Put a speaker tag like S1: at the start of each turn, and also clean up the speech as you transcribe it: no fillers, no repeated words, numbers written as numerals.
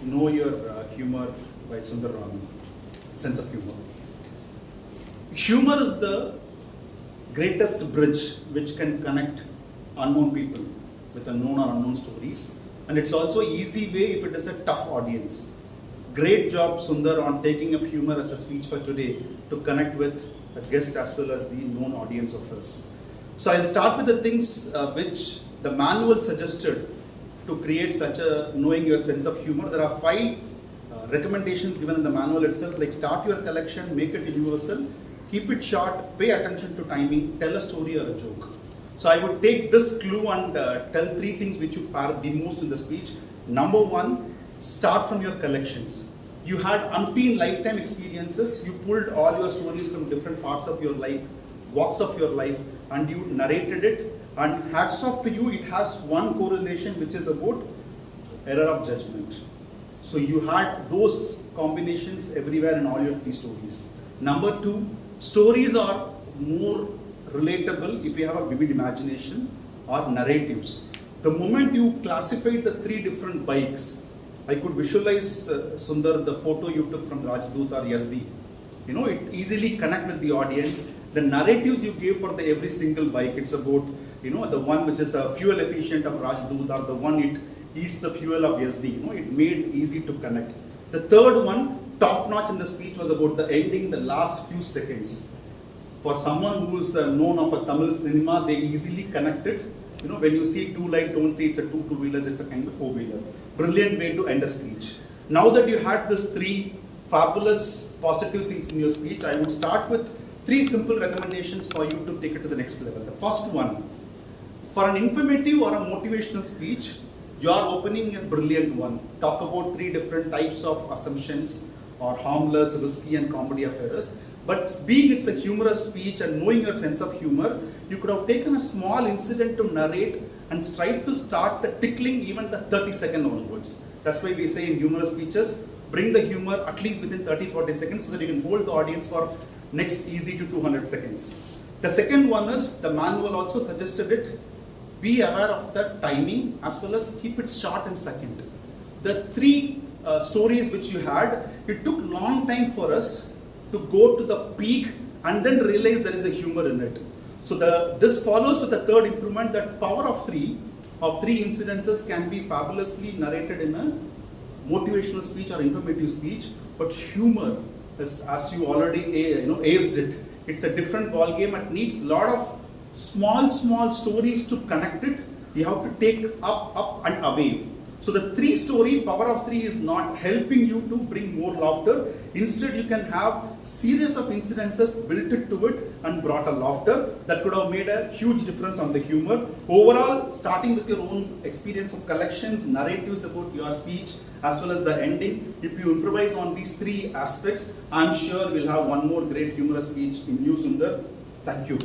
S1: Know Your Humor by Sundar Raman. Sense of humor. Humor is the greatest bridge which can connect unknown people with the known or unknown stories, and it's also easy way if it is a tough audience. Great job, Sundar, on taking up humor as a speech for today to connect with a guest as well as the known audience of us. So I'll start with the things which the manual suggested to create such a knowing your sense of humor. There are 5 recommendations given in the manual itself, like start your collection, make it universal, keep it short, pay attention to timing, tell a story or a joke. So I would take this clue and tell 3 things which you fare the most in the speech. Number 1, start from your collections. You had umpteen lifetime experiences, you pulled all your stories from different parts of your life, walks of your life, and you narrated it, and hats off to you, it has one correlation which is about error of judgment. So you had those combinations everywhere in all your 3 stories. Number 2, stories are more relatable if you have a vivid imagination, or narratives. The moment you classified the 3 different bikes, I could visualize, Sundar, the photo you took from Rajdoot or Yazdi. You know, it easily connect with the audience. The narratives you gave for every single bike, it's about, you know, the one which is fuel efficient of Rajdoot, or the one it eats the fuel of Yazdi. You know, it made easy to connect. The third one, top notch in the speech, was about the ending, the last few seconds. For someone who's known of a Tamil cinema, they easily connect it. You know, when you see 2 light, don't say it's a 2 two-wheelers, it's a kind of 4-wheeler. Brilliant way to end a speech. Now that you had these 3 fabulous positive things in your speech, I would start with 3 simple recommendations for you to take it to the next level. The first one, for an informative or a motivational speech, your opening is brilliant one. Talk about 3 different types of assumptions, or harmless, risky, and comedy of errors. But being it's a humorous speech and knowing your sense of humor, you could have taken a small incident to narrate and tried to start the tickling even the 30-second onwards. That's why we say in humorous speeches, bring the humor at least within 30-40 seconds so that you can hold the audience for next easy to 200 seconds. The second one is, the manual also suggested it, be aware of the timing as well as keep it short and succinct. The 3 stories which you had, it took long time for us to go to the peak and then realize there is a humor in it. So this follows with the third improvement, that power of 3 incidences can be fabulously narrated in a motivational speech or informative speech, but humor is, as you already aced it, it's a different ball game. It needs a lot of small stories to connect it. You have to take up and away. So the 3 story, power of 3, is not helping you to bring more laughter. Instead, you can have series of incidences built into it and brought a laughter that could have made a huge difference on the humor. Overall, starting with your own experience of collections, narratives about your speech, as well as the ending, if you improvise on these 3 aspects, I'm sure we'll have one more great humorous speech in you, Sundar. Thank you.